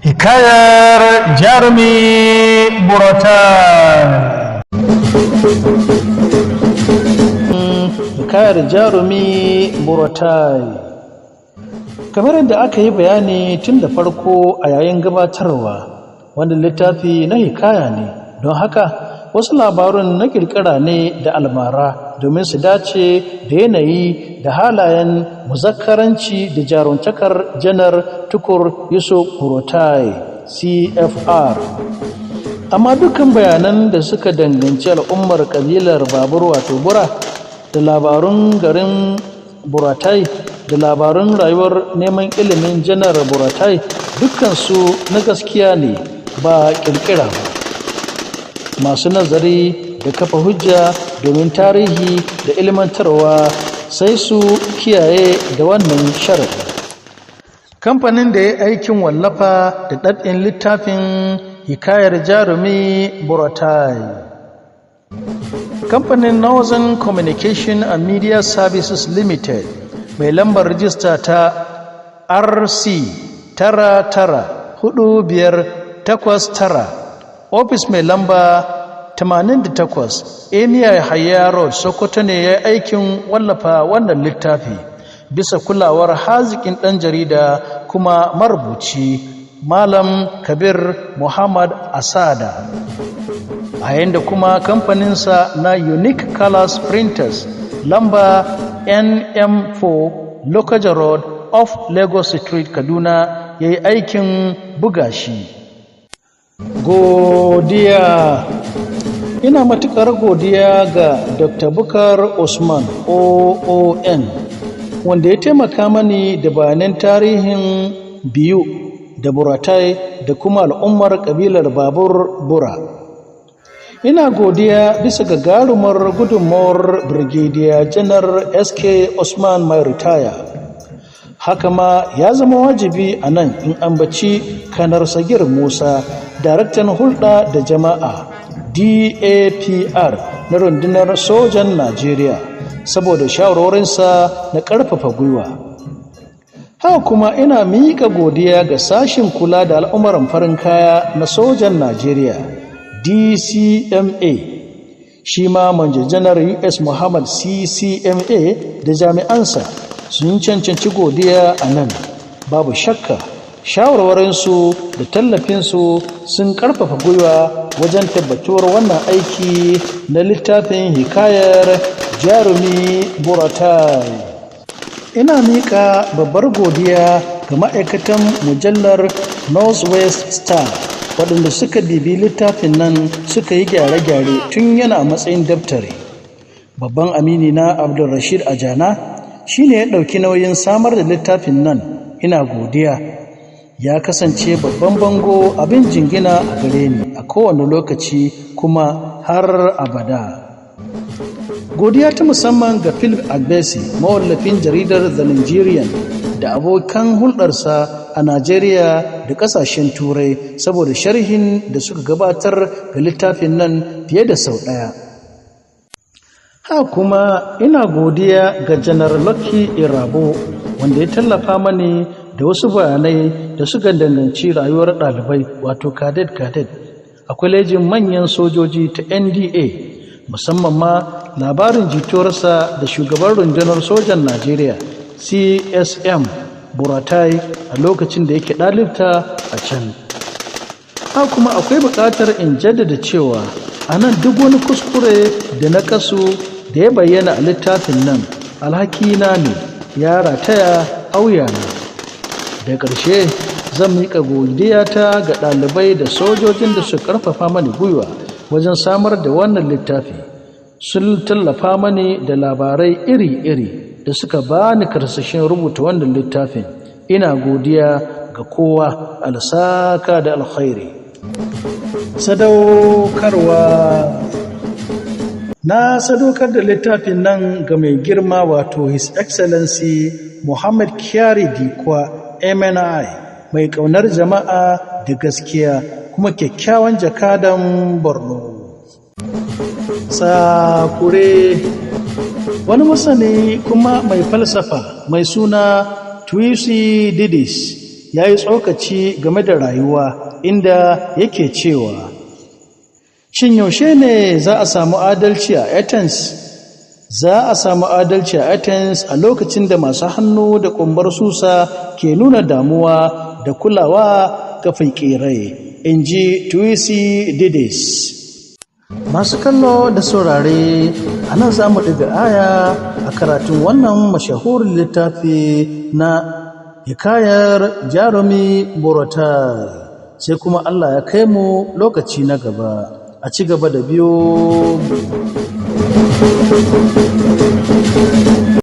Hikayar Jarumi Buratai. Hikayar Jarumi Buratai. Kamar yadda aka yi bayani tun da farko a yayin gabatarwa, wanda littafi na hikaya ne, don haka wasu labarun na kirkira ne da almara domin su dace da yanayi da halayen muzakkaranci da jaruntakar janar Tukur Yusuf Buratai CFR. Amma dukkan bayanan da suka danganci al'ummar kabilar Babur wato Bura, da labarun garin Buratai, da labarun rayuwar neman ilimin janar Buratai, dukkansu na gaskiya ne ba kirkira ba. Masu nazari da kafa hujja domin tarihi da ilmantarwa sai su kiyaye da wannan sharadi. Kamfanin da ya aikin wallafa da ɗaɗɗin littafin Hikayar Jarumi Buratai, kamfanin Northern Communication and Media Services Limited, mai lambar rijista ta RC 994589, ofis mai lamba 88, Emir Yahaya Road, Sokoto ne ya aikin wallafa wannan littafi bisa kulawar haziƙin ɗan jarida kuma marubuci Malam Kabir Muhammad Asada. A yayin da kuma kamfaninsa na Unique Colors Printers, lamba NM4, Lokoja Road off Lagos Street, Kaduna, ya yi aikin buga shi. Godiya. Ina matuƙar godiya ga Dr. Bukar Usman OON, wanda ya taimaka mani da bayanan tarihin biyu da Buratai da kuma al'ummar ƙabilar Babur Bura. Ina godiya bisa gagarumar gudunmawar Brigadier Janar SK Usman mai ritaya. Haka ma ya zama wajibi a nan in ambaci Kanar Sagir Musa, daraktan hulɗa da jama'a DAPR na rundunar sojan Najeriya, saboda shawarorinsa na ƙarfafa gwiwa. Haka kuma ina miƙa godiya ga sashin kula da al'umuran farin kaya na sojan Najeriya DCMA, shi ma Manjo Janar US Muhammad CCMA da jami'ansa sun cancanci godiya a nan. Babu shakka shawarwarinsu da tallafinsu sun ƙarfafa gwiwa wajen tabbatuwar wannan aiki na littafin Hikayar Jarumi Buratai. Ina miƙa babbar godiya ga ma'aikatan mujallar Northwest Star waɗanda suka bibi littafin nan suka yi gyare-gyare tun yana a matsayin daftare. Babban amini na Abdulrashid Ajana shi ne ya ɗauki nauyin samar da littafin nan. Ina godiya. Ya kasance babban bango abin jingina a gare ni a kowane lokaci kuma har abada. Godiya ta musamman ga Philip Agbesi, mawallafin jaridar The Nigerian, da abokan hulɗarsa a Najeriya da ƙasashen Turai saboda sharhin da suka gabatar ga littafin nan fiye da sau ɗaya. Ha kuma ina godiya ga Janar Lucky Irabo, wanda ya tallafa mani da wasu bayanai da suka danganci rayuwar ɗalibai wato cadet a kwalejin manyan sojoji ta NDA, musamman ma labarin jituwarsa da shugaban rundunar sojan Najeriya CSM Buratai a lokacin da yake ɗalibta a can. Ha kuma akwai buƙatar in jaddada cewa a nan duk wani kuskure da na kasu da ya bayyana a littafin nan alhakina ne, ya rataya auyana. Da ƙarshe zan miƙa godiyata ga ɗalibai da sojojin da su ƙarfafa mani gwiwa wajen samar da wannan littafi. Sun tallafa mani da labarai iri-iri da suka ba ni karsashin rubuta wannan littafin. Ina godiya ga kowa, alsaka da alkhairi. Sadaukarwa. Na sadaukar da littafin nan ga mai girma wato His Excellency Muhammad Kyari Dikwa MNI, mai ƙaunar jama'a da gaskiya kuma kyakkyawan jakadan Borno. Tsakure. Wani masani kuma mai falsafa mai suna Twisi Didis ya yi tsokaci game da rayuwa inda yake cewa, shin yaushe ne za a samu adalci a Athens? Za a samu adalci a Athens a lokacin da masu hannu da ƙumbar susa ke nuna damuwa da kulawa ga fakirai, in ji Thucydides. Masu kallo da saurare, a nan za mu ɗiga aya a karatun wannan mashahurin littafi na hikayar jarumi Buratai, sai kuma Allah ya kai mu lokaci na gaba. A ci gaba da biyo.